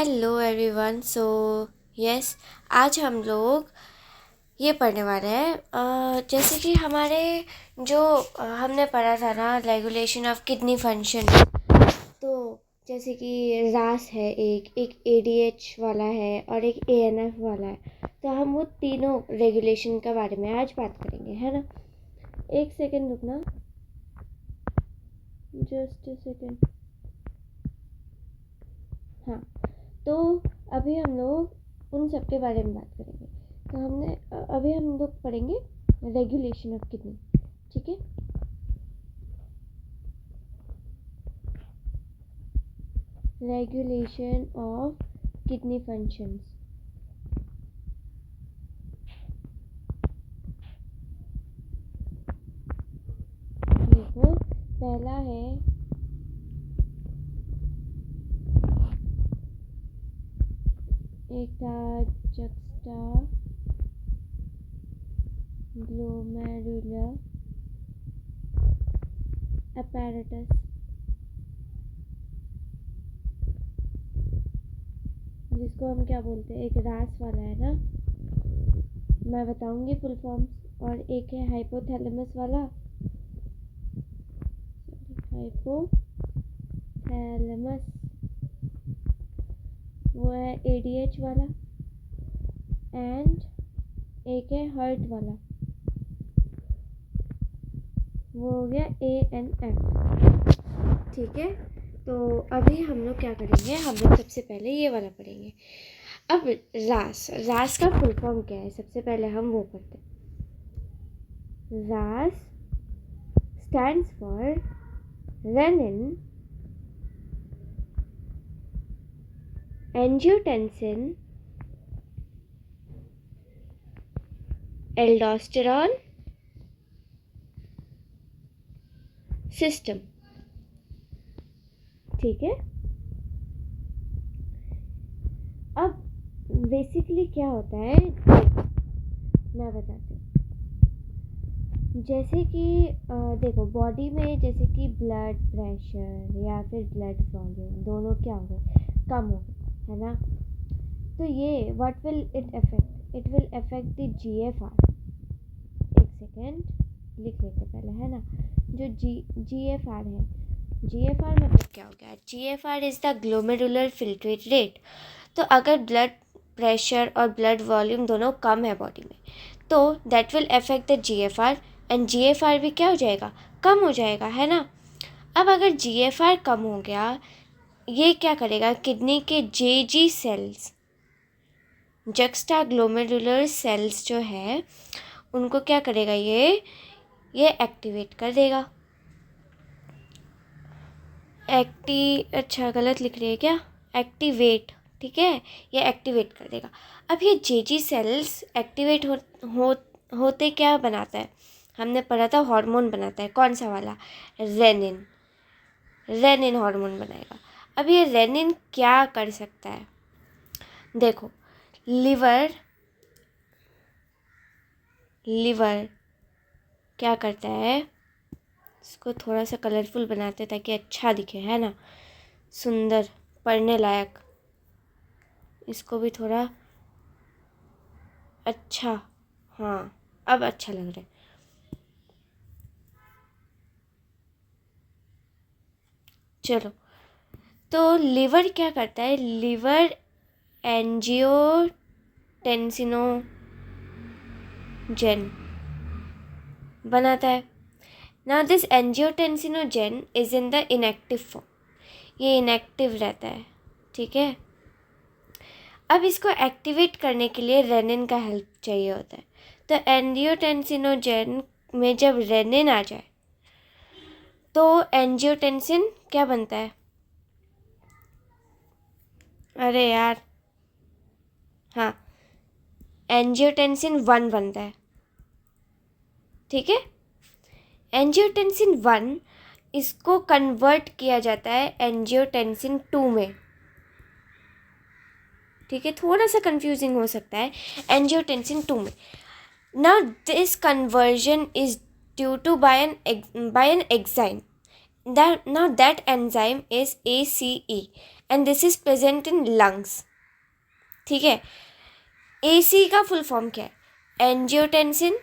Hello everyone. Yes, आज हम लोग ये पढ़ने वाले हैं जैसे कि हमारे जो हमने पढ़ा था ना, रेगुलेशन ऑफ किडनी फंक्शन। तो जैसे कि रास है, एक एडीएच वाला है और एक एएनएफ वाला है। तो हम वो तीनों रेगुलेशन के बारे में आज बात करेंगे, है ना। एक सेकेंड रुकना, जस्ट अ सेकेंड। हाँ, तो अभी हम लोग उन सब के बारे में बात करेंगे। तो अभी हम लोग पढ़ेंगे रेगुलेशन ऑफ किडनी, ठीक है। Regulation of kidney functions. देखो, पहला है एक था जक्स्टा ग्लोमेरुलर apparatus, जिसको हम क्या बोलते हैं, एक रास वाला है ना, मैं बताऊंगी फुल फॉर्म्स। और एक है हाइपोथैलेमस वाला, हाइपोथैलेमस, वो है एडीएच वाला। एंड एक है हर्ट वाला, वो हो गया एएनएफ, ठीक है। तो अभी हम लोग क्या करेंगे, हम लोग सबसे पहले ये वाला पढ़ेंगे। अब रास का फुल फॉर्म क्या है, सबसे पहले हम वो पढ़ते हैं। रास stands for renin angiotensin aldosterone system, ठीक है। अब बेसिकली क्या होता है, मैं बताती हूँ। जैसे कि देखो, बॉडी में जैसे कि ब्लड प्रेशर या फिर ब्लड वॉल्यूम दोनों क्या हो गए, कम हो गए, है ना। तो ये what will it affect, it will affect the GFR. एक सेकेंड लिख लेते पहले, है ना। जो जीएफआर है, जीएफआर मतलब क्या हो गया, GFR is the glomerular filtrate rate. तो अगर ब्लड प्रेशर और ब्लड वॉल्यूम दोनों कम है बॉडी में, तो that will affect the GFR, and GFR भी क्या हो जाएगा, कम हो जाएगा, है ना। अब अगर जीएफआर कम हो गया, ये क्या करेगा, किडनी के JG cells, juxtaglomerular cells जो है, उनको क्या करेगा, ये एक्टिवेट कर देगा। अच्छा गलत लिख रही है क्या, एक्टिवेट, ठीक है, ये एक्टिवेट कर देगा। अब ये जेजी सेल्स एक्टिवेट होते क्या बनाता है, हमने पढ़ा था हार्मोन बनाता है, कौन सा वाला, रेनिन। रेनिन हार्मोन बनाएगा। अब ये रेनिन क्या कर सकता है, देखो, लिवर क्या करता है, इसको थोड़ा सा कलरफुल बनाते ताकि अच्छा दिखे, है ना, सुंदर, पढ़ने लायक। इसको भी थोड़ा अच्छा, हाँ अब अच्छा लग रहा है। चलो, तो लिवर क्या करता है, लिवर एंजियोटेंसिनोजेन बनाता है। Now this angiotensinogen is in the inactive form, ये इनएक्टिव रहता है, ठीक है। अब इसको एक्टिवेट करने के लिए रेनिन का हेल्प चाहिए होता है। तो एंजियोटेंसिनोजेन में जब रेनिन आ जाए, तो एंजियोटेंसिन क्या बनता है, अरे यार, हाँ, एंजियोटेंसिन 1 बनता है, ठीक है। एंजियोटेंसिन 1, इसको कन्वर्ट किया जाता है एंजियोटेंसिन 2 में, ठीक है। थोड़ा सा कंफ्यूजिंग हो सकता है, एंजियोटेंसिन 2 में। Now this conversion is due to by an enzyme. that enzyme is ACE and this is present in lungs. ठीक है, AC का फुल फॉर्म क्या है? Angiotensin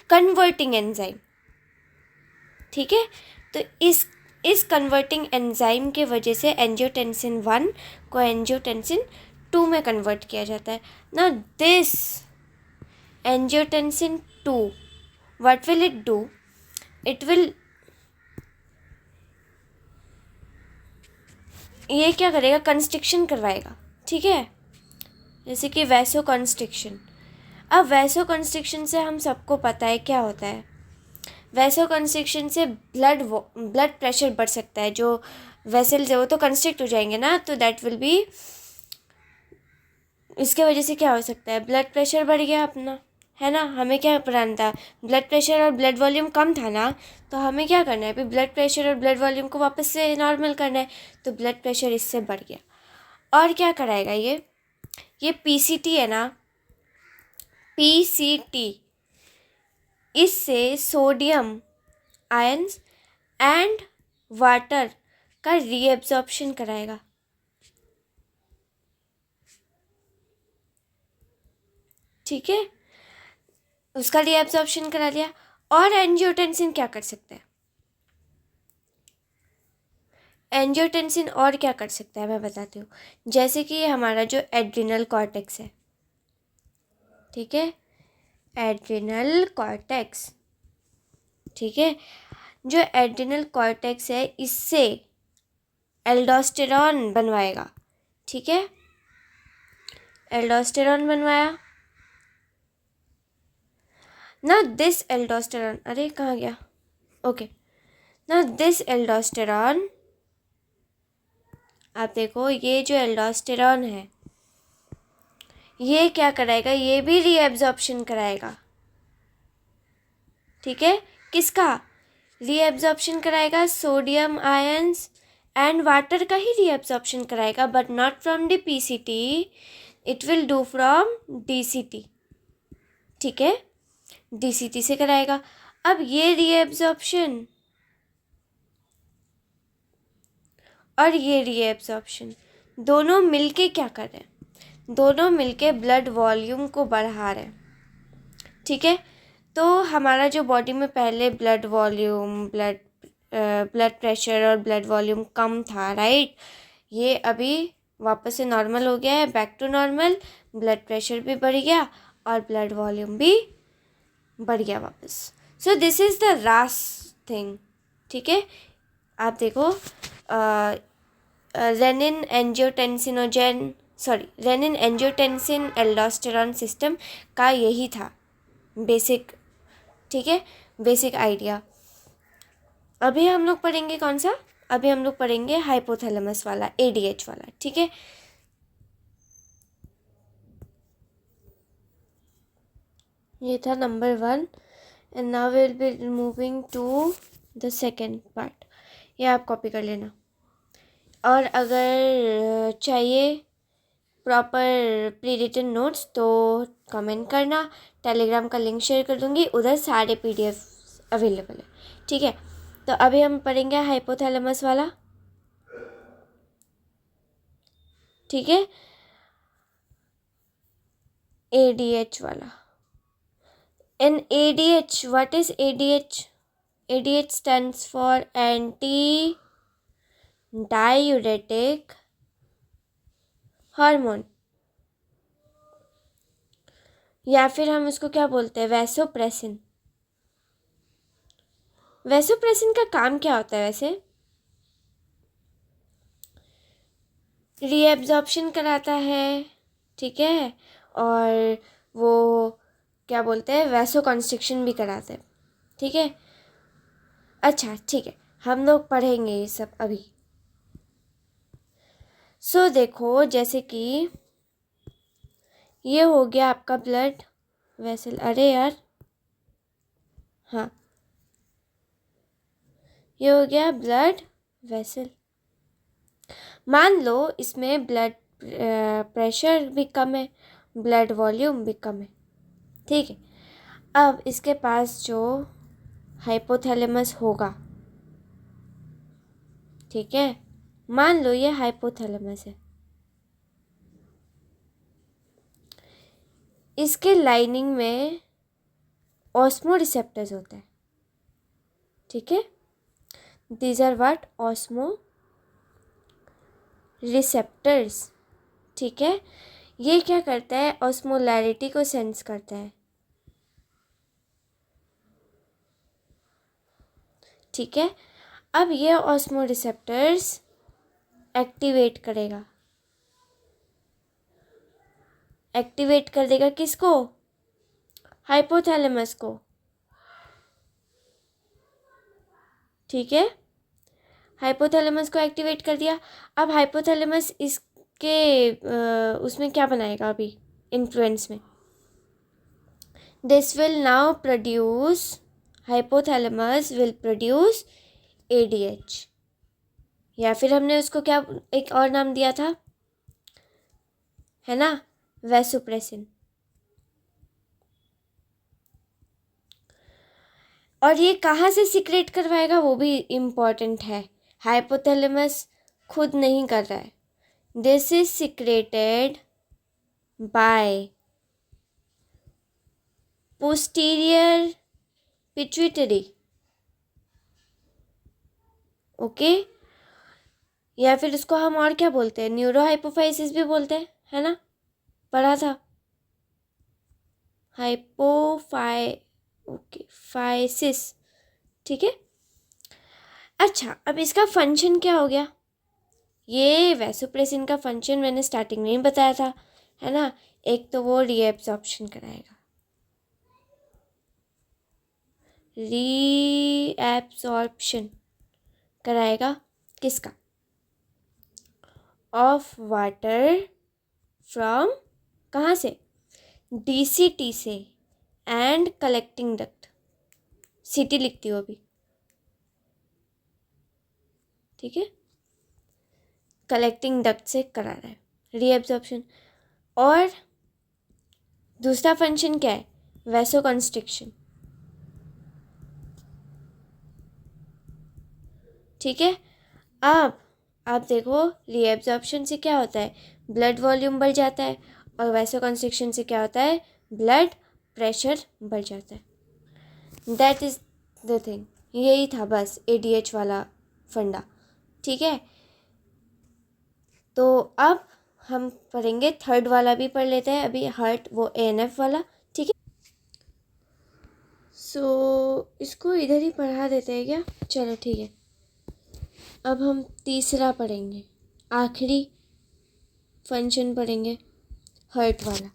converting enzyme. ठीक है, तो इस कन्वर्टिंग एंजाइम के वजह से एंजियोटेंसिन 1 को एंजियोटेंसिन 2 में कन्वर्ट किया जाता है ना. This angiotensin 2, what will it do? It will, ये क्या करेगा? कंस्ट्रिक्शन करवाएगा. ठीक है, जैसे कि वैसो कंस्ट्रिक्शन. अब वैसो कंस्ट्रिक्शन से हम सबको पता है क्या होता है. वैसो कंस्ट्रिक्शन से ब्लड प्रेशर बढ़ सकता है. जो वेसल्स है वो तो कंस्ट्रिक्ट हो जाएंगे ना, तो दैट विल बी, इसके वजह से क्या हो सकता है? ब्लड प्रेशर बढ़ गया अपना, है ना. हमें क्या पढ़ाना था? ब्लड प्रेशर और ब्लड वॉल्यूम कम था ना, तो हमें क्या करना है? फिर ब्लड प्रेशर और ब्लड वॉल्यूम को वापस से नॉर्मल करना है. तो ब्लड प्रेशर इससे बढ़ गया. और क्या कराएगा ये PCT है ना, PCT, इससे सोडियम आयंस एंड वाटर का रीएब्जॉर्प्शन कराएगा. ठीक है, उसका रीएब्जॉर्प्शन करा लिया. और एंजियोटेंसिन क्या कर सकता है? एंजियोटेंसिन और क्या कर सकता है मैं बताती हूँ. जैसे कि हमारा जो एड्रिनल कॉर्टेक्स है, ठीक है, एड्रिनल कॉर्टेक्स, ठीक है, जो एड्रिनल कॉर्टेक्स है इससे एल्डोस्टेरॉन बनवाएगा. ठीक है, एल्डोस्टेरॉन बनवाया ना. दिस एल्डोस्टेरॉन, अरे कहाँ गया? ओके, ना दिस एल्डोस्टेरॉन, आप देखो ये जो एल्डोस्टेरॉन है ये क्या कराएगा? ये भी रीएब्जॉर्प्शन कराएगा. ठीक है, किसका रीएब्जॉर्प्शन कराएगा? सोडियम आयंस एंड वाटर का ही रीएब्जॉर्प्शन कराएगा, but not from the PCT, it will do from DCT. ठीक है, DCT से कराएगा. अब ये रीएब्जॉर्प्शन और ये रीएब्जॉर्प्शन दोनों मिलके क्या कर रहे हैं? दोनों मिलके ब्लड वॉल्यूम को बढ़ा रहे हैं. ठीक है, तो हमारा जो बॉडी में पहले ब्लड वॉल्यूम, ब्लड प्रेशर और ब्लड वॉल्यूम कम था, राइट, ये अभी वापस से नॉर्मल हो गया है, back to normal. Blood pressure भी बढ़ गया और ब्लड वॉल्यूम भी बढ़ गया वापस. सो दिस इज़ द रास थिंग. ठीक है, आप देखो रेनिन एंजियोटेंसिन एल्डोस्टेरॉन सिस्टम का यही था बेसिक. ठीक है, बेसिक आइडिया. अभी हम लोग पढ़ेंगे कौन सा? अभी हम लोग पढ़ेंगे हाइपोथैलेमस वाला, ADH वाला. ठीक है, ये था number 1 and now will be moving to the second part. ये आप कॉपी कर लेना. और अगर चाहिए प्रॉपर प्री रिटन नोट्स तो कमेंट करना. टेलीग्राम का लिंक शेयर कर दूँगी, उधर सारे PDF अवेलेबल है. ठीक है, तो अभी हम पढ़ेंगे हाइपोथैलेमस वाला. ठीक है, ADH वाला. In ADH, what is ADH? ADH stands for anti-diuretic hormone, या फिर हम उसको क्या बोलते हैं? वैसोप्रेसिन. वैसोप्रेसिन का काम क्या होता है वैसे? रीएब्जॉर्प्शन कराता है. ठीक है, और वो क्या बोलते हैं? वैसो कंस्ट्रिक्शन भी कराते हैं. ठीक है, अच्छा ठीक है, हम लोग पढ़ेंगे ये सब अभी. सो देखो, जैसे कि ये हो गया आपका ब्लड वेसल. अरे यार, हाँ, ये हो गया ब्लड वेसल. मान लो इसमें ब्लड प्रेशर भी कम है, ब्लड वॉल्यूम भी कम है. ठीक है, अब इसके पास जो हाइपोथैलेमस होगा, ठीक है, मान लो ये हाइपोथैलेमस है। इसके लाइनिंग में ऑस्मो रिसेप्टर्स होते हैं, ठीक है, these are what, osmoreceptors, ठीक है। ये क्या करता है, ऑस्मोलैरिटी को सेंस करता है, ठीक है। अब ये ऑस्मो रिसेप्टर्स एक्टिवेट करेगा, एक्टिवेट कर देगा किसको, हाइपोथैलेमस को, ठीक है। हाइपोथैलेमस को एक्टिवेट कर दिया। अब हाइपोथैलेमस इसके उसमें क्या बनाएगा अभी इन्फ्लुएंस में, this will now produce, hypothalamus will produce ADH, या फिर हमने उसको क्या एक और नाम दिया था, है ना, वैसोप्रेसिन। और ये कहाँ से सिक्रेट करवाएगा वो भी इम्पॉर्टेंट है, हाइपोथैलेमस खुद नहीं कर रहा है, this is secreted by posterior pituitary, okay, या फिर इसको हम और क्या बोलते हैं, न्यूरो हाइपोफाइसिस भी बोलते हैं, है ना, पढ़ा था, ओके फाइसिस, ठीक है। अच्छा, अब इसका फंक्शन क्या हो गया, ये वैसोप्रेसिन का फंक्शन मैंने स्टार्टिंग में ही बताया था, है ना, एक तो वो रीएब्जॉर्प्शन कराएगा, रीएब्जॉर्प्शन कराएगा किसका, ऑफ वाटर फ्रॉम, कहाँ से, DCT से, एंड कलेक्टिंग डक्ट, CT लिखती हो अभी, ठीक है, कलेक्टिंग डक्ट से करा रहा है रीएब्जॉर्प्शन। और दूसरा फंक्शन क्या है, वैसोकंस्ट्रिक्शन, ठीक है। अब आप देखो रीएब्जॉर्प्शन से क्या होता है, ब्लड वॉल्यूम बढ़ जाता है, और वैसोकंस्ट्रिक्शन से क्या होता है, ब्लड प्रेशर बढ़ जाता है, दैट इज़ द थिंग, यही था बस ADH वाला फंडा, ठीक है। तो अब हम पढ़ेंगे थर्ड वाला भी पढ़ लेते हैं अभी, हार्ट वो ANF वाला, ठीक है। सो इसको इधर ही पढ़ा देते हैं क्या, चलो ठीक है। अब हम तीसरा पढ़ेंगे, आखिरी फंक्शन पढ़ेंगे हार्ट वाला,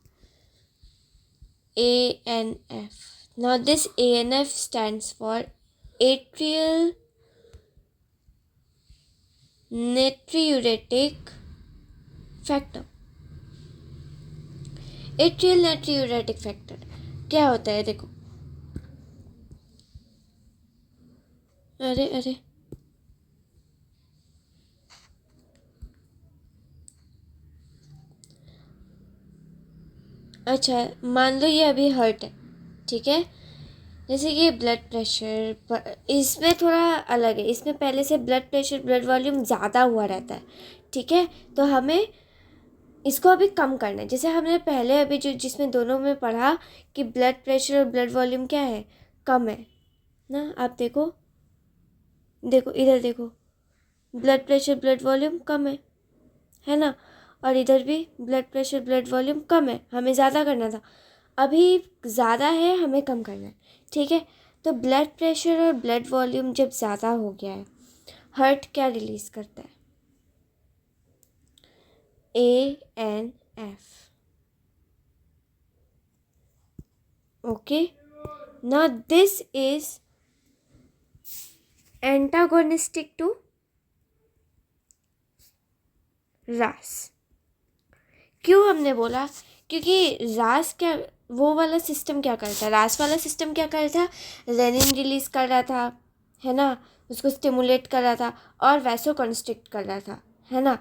ANF। Now this ANF stands for atrial natriuretic factor. Atrial natriuretic factor क्या होता है, देखो, अरे अरे अच्छा, मान लो ये अभी हर्ट है, ठीक है, जैसे कि ब्लड प्रेशर, इसमें थोड़ा अलग है, इसमें पहले से ब्लड प्रेशर ब्लड वॉल्यूम ज़्यादा हुआ रहता है, ठीक है, तो हमें इसको अभी कम करना है, जैसे हमने पहले अभी जो जिसमें दोनों में पढ़ा कि ब्लड प्रेशर और ब्लड वॉल्यूम क्या है, कम है ना, आप देखो, देखो इधर देखो, ब्लड प्रेशर ब्लड वॉल्यूम कम है ना, और इधर भी ब्लड प्रेशर ब्लड वॉल्यूम कम है, हमें ज़्यादा करना था, अभी ज़्यादा है, हमें कम करना है, ठीक है। तो ब्लड प्रेशर और ब्लड वॉल्यूम जब ज़्यादा हो गया है, हार्ट क्या रिलीज़ करता है, ANF, okay. Now this is antagonistic to RAS। क्यों हमने बोला, क्योंकि RAS क्या, वो वाला सिस्टम क्या करता है, RAS वाला सिस्टम क्या कर रहा था, रेनिन रिलीज कर रहा था, है ना, उसको स्टिमुलेट कर रहा था और वैसो कंस्ट्रिक्ट कर रहा था, है ना।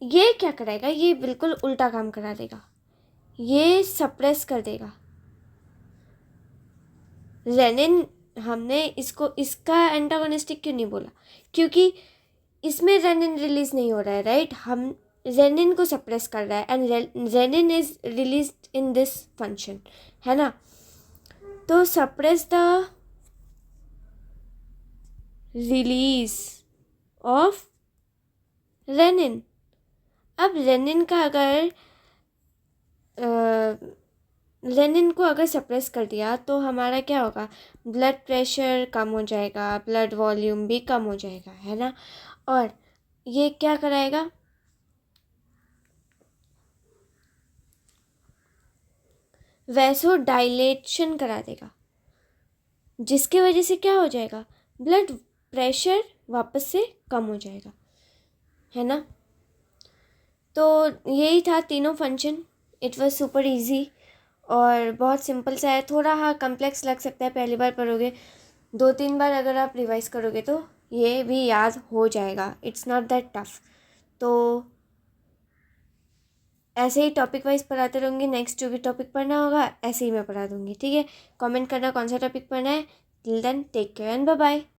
ये क्या करेगा, ये बिल्कुल उल्टा काम करा देगा, ये सप्रेस कर देगा, रेनिन हमने इसका एंटागोनिस्टिक क्यों नहीं बोला, क्योंकि इसमें रेनिन रिलीज नहीं हो रहा है, राइट। हम रेनिन को सप्रेस कर रहा है and renin is released in this function, है ना। तो suppress the release of renin. अब रेनिन का अगर रेनिन को अगर सप्रेस कर दिया तो हमारा क्या होगा, ब्लड प्रेशर कम हो जाएगा, ब्लड वॉल्यूम भी कम हो जाएगा, है ना। और ये क्या कराएगा, वैसो डायलेशन करा देगा, जिसके वजह से क्या हो जाएगा, ब्लड प्रेशर वापस से कम हो जाएगा, है ना। तो यही था तीनों function. It was super easy और बहुत सिंपल सा है। थोड़ा हाँ कम्प्लेक्स लग सकता है पहली बार पढ़ोगे, 2-3 बार अगर आप रिवाइज करोगे तो ये भी याद हो जाएगा। It's not that tough. तो ऐसे ही टॉपिक वाइज पढ़ाते रहूँगी। नेक्स्ट जो भी टॉपिक पढ़ना होगा ऐसे ही मैं पढ़ा दूँगी, ठीक है। कमेंट करना कौन सा टॉपिक पढ़ना है। Till then take care and bye bye.